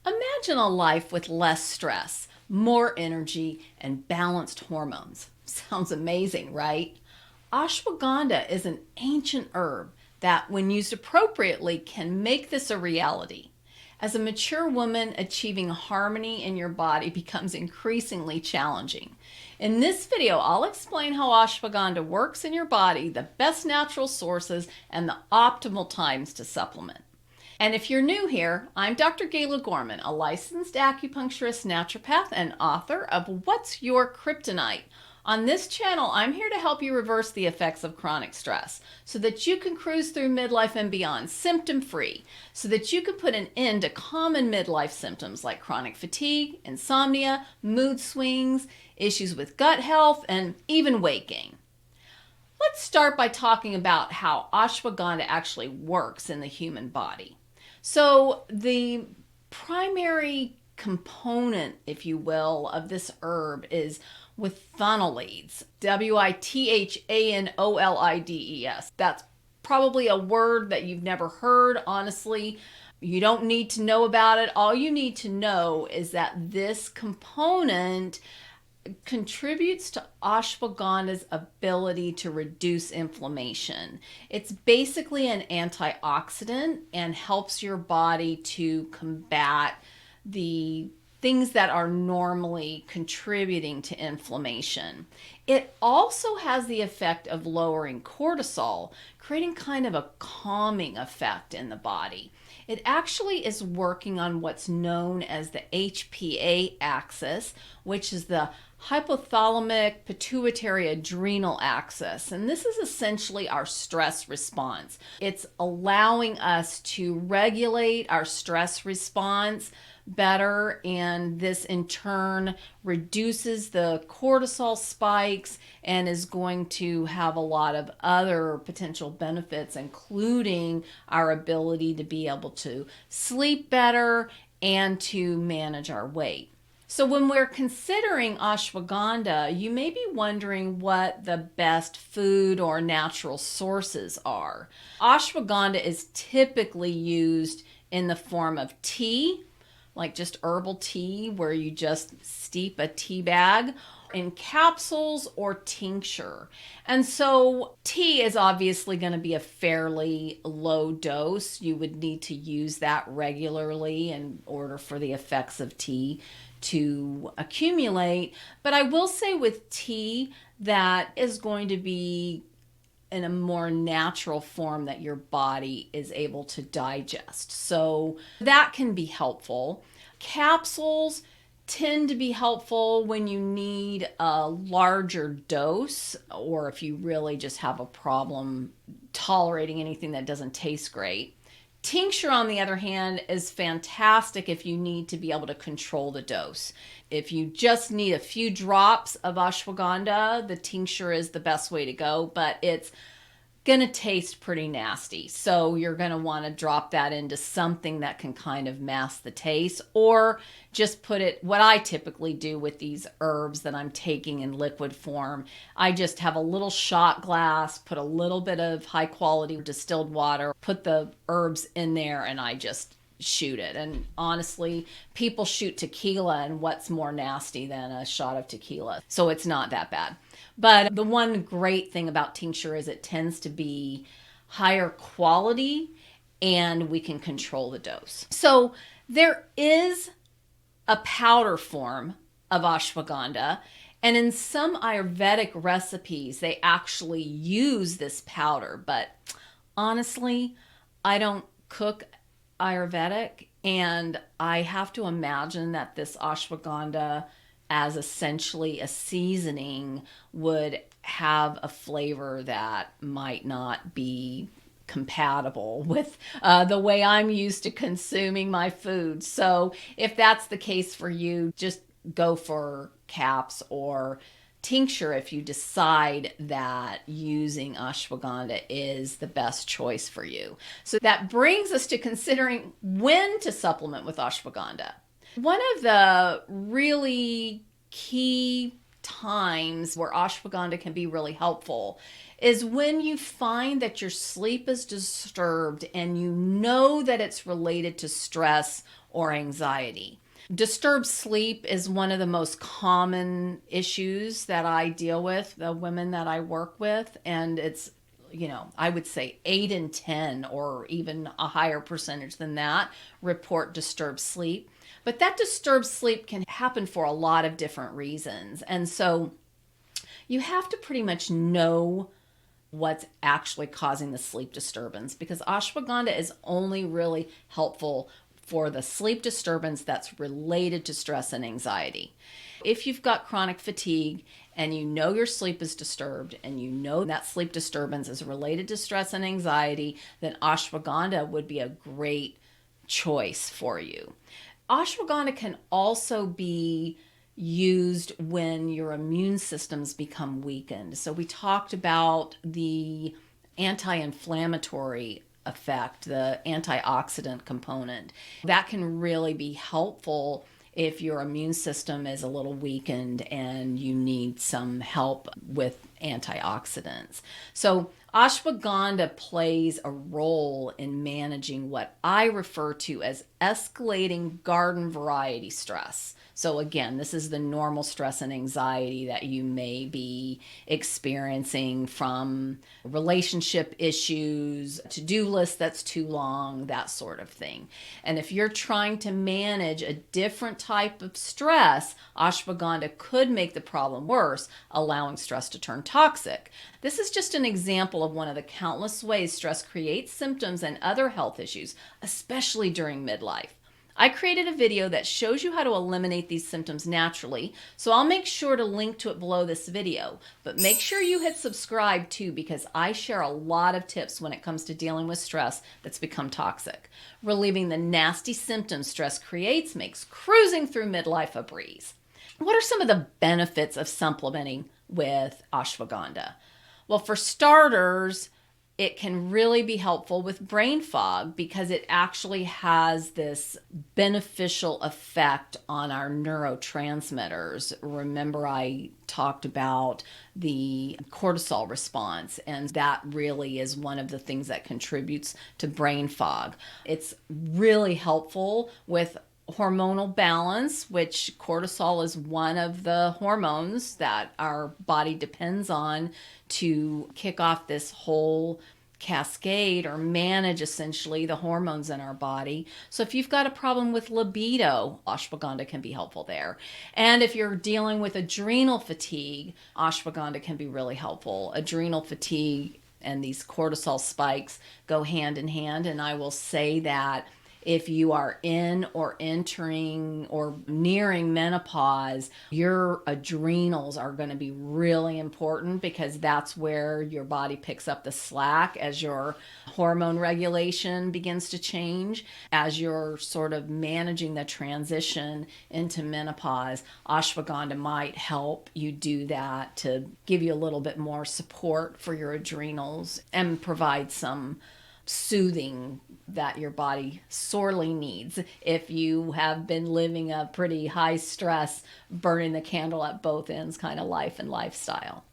Imagine a life with less stress, more energy, and balanced hormones. Sounds amazing, right? Ashwagandha is an ancient herb that, when used appropriately, can make this a reality. As a mature woman, achieving harmony in your body becomes increasingly challenging. In this video, I'll explain how ashwagandha works in your body, the best natural sources, and the optimal times to supplement. And if you're new here, I'm Dr. Gayla Gorman, a licensed acupuncturist, naturopath, and author of What's Your Kryptonite? On this channel, I'm here to help you reverse the effects of chronic stress so that you can cruise through midlife and beyond symptom-free, so that you can put an end to common midlife symptoms like chronic fatigue, insomnia, mood swings, issues with gut health, and even weight gain. Let's start by talking about how ashwagandha actually works in the human body. So the primary component, if you will, of this herb is Withanolides, Withanolides. That's probably a word that you've never heard. Honestly, you don't need to know about it. All you need to know is that this component contributes to ashwagandha's ability to reduce inflammation. It's basically an antioxidant and helps your body to combat the things that are normally contributing to inflammation. It also has the effect of lowering cortisol, creating kind of a calming effect in the body. It actually is working on what's known as the HPA axis, which is the hypothalamic pituitary adrenal axis. And this is essentially our stress response. It's allowing us to regulate our stress response better, and this in turn reduces the cortisol spikes and is going to have a lot of other potential benefits, including our ability to be able to sleep better and to manage our weight. So when we're considering ashwagandha, you may be wondering what the best food or natural sources are. Ashwagandha is typically used in the form of tea, like just herbal tea where you just steep a tea bag, in capsules or tincture. And so tea is obviously going to be a fairly low dose. You would need to use that regularly in order for the effects of tea to accumulate. But I will say with tea, that is going to be in a more natural form that your body is able to digest. So that can be helpful. Capsules tend to be helpful when you need a larger dose, or if you really just have a problem tolerating anything that doesn't taste great. Tincture, on the other hand, is fantastic if you need to be able to control the dose. If you just need a few drops of ashwagandha, the tincture is the best way to go, but it's going to taste pretty nasty. So you're going to want to drop that into something that can kind of mask the taste, or just put it, what I typically do with these herbs that I'm taking in liquid form, I just have a little shot glass, put a little bit of high quality distilled water, put the herbs in there, and I just shoot it. And honestly, people shoot tequila, and what's more nasty than a shot of tequila? So it's not that bad. But the one great thing about tincture is it tends to be higher quality and we can control the dose. So there is a powder form of ashwagandha, and in some Ayurvedic recipes, they actually use this powder. But honestly, I don't cook Ayurvedic, and I have to imagine that this ashwagandha as essentially a seasoning would have a flavor that might not be compatible with the way I'm used to consuming my food. So if that's the case for you, just go for caps or tincture if you decide that using ashwagandha is the best choice for you. So that brings us to considering when to supplement with ashwagandha. One of the really key times where ashwagandha can be really helpful is when you find that your sleep is disturbed and you know that it's related to stress or anxiety. Disturbed sleep is one of the most common issues that I deal with, the women that I work with, and it's, I would say 8 in 10 or even a higher percentage than that report disturbed sleep. But that disturbed sleep can happen for a lot of different reasons. And so you have to pretty much know what's actually causing the sleep disturbance, because ashwagandha is only really helpful for the sleep disturbance that's related to stress and anxiety. If you've got chronic fatigue and you know your sleep is disturbed and you know that sleep disturbance is related to stress and anxiety, then ashwagandha would be a great choice for you. Ashwagandha can also be used when your immune systems become weakened. So we talked about the anti-inflammatory effect, the antioxidant component. That can really be helpful if your immune system is a little weakened and you need some help with antioxidants. So ashwagandha plays a role in managing what I refer to as escalating garden variety stress. So again, this is the normal stress and anxiety that you may be experiencing from relationship issues, to-do list that's too long, that sort of thing. And if you're trying to manage a different type of stress, ashwagandha could make the problem worse, allowing stress to turn toxic. This is just an example of one of the countless ways stress creates symptoms and other health issues, especially during midlife. I created a video that shows you how to eliminate these symptoms naturally, so I'll make sure to link to it below this video. But make sure you hit subscribe too, because I share a lot of tips when it comes to dealing with stress that's become toxic. Relieving the nasty symptoms stress creates makes cruising through midlife a breeze. What are some of the benefits of supplementing with ashwagandha? Well, for starters, it can really be helpful with brain fog because it actually has this beneficial effect on our neurotransmitters. Remember, I talked about the cortisol response, and that really is one of the things that contributes to brain fog. It's really helpful with hormonal balance, which cortisol is one of the hormones that our body depends on to kick off this whole cascade or manage essentially the hormones in our body. So if you've got a problem with libido, ashwagandha can be helpful there. And if you're dealing with adrenal fatigue, ashwagandha can be really helpful. Adrenal fatigue and these cortisol spikes go hand in hand, and I will say that if you are in or entering or nearing menopause, your adrenals are going to be really important because that's where your body picks up the slack as your hormone regulation begins to change. As you're sort of managing the transition into menopause, ashwagandha might help you do that to give you a little bit more support for your adrenals and provide some soothing that your body sorely needs if you have been living a pretty high stress, burning the candle at both ends kind of life and lifestyle.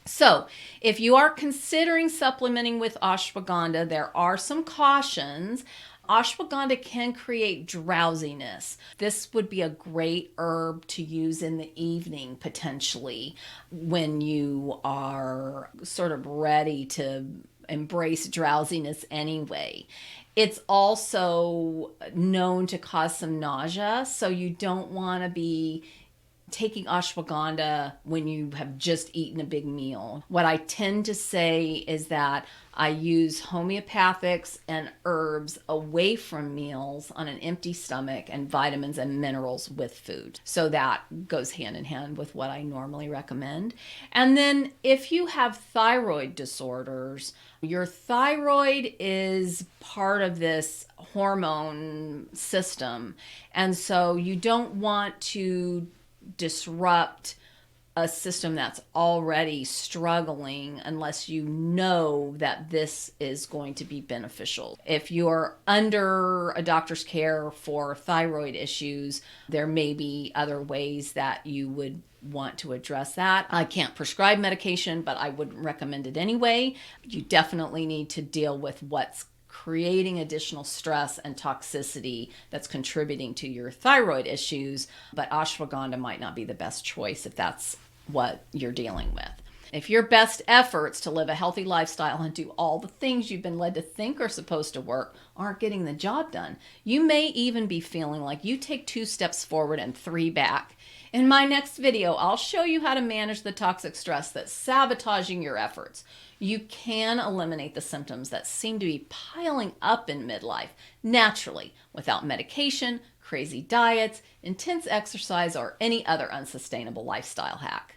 So if you are considering supplementing with ashwagandha, there are some cautions. Ashwagandha can create drowsiness. This would be a great herb to use in the evening, potentially, when you are sort of ready to embrace drowsiness anyway. It's also known to cause some nausea, so you don't want to be taking ashwagandha when you have just eaten a big meal. What I tend to say is that I use homeopathics and herbs away from meals on an empty stomach, and vitamins and minerals with food. So that goes hand in hand with what I normally recommend. And then if you have thyroid disorders, your thyroid is part of this hormone system. And so you don't want to disrupt a system that's already struggling unless you know that this is going to be beneficial. If you're under a doctor's care for thyroid issues, there may be other ways that you would want to address that. I can't prescribe medication, but I wouldn't recommend it anyway. You definitely need to deal with what's creating additional stress and toxicity that's contributing to your thyroid issues. But ashwagandha might not be the best choice if that's what you're dealing with. If your best efforts to live a healthy lifestyle and do all the things you've been led to think are supposed to work aren't getting the job done, you may even be feeling like you take 2 steps forward and 3 back. In my next video, I'll show you how to manage the toxic stress that's sabotaging your efforts. You can eliminate the symptoms that seem to be piling up in midlife naturally without medication, crazy diets, intense exercise, or any other unsustainable lifestyle hack.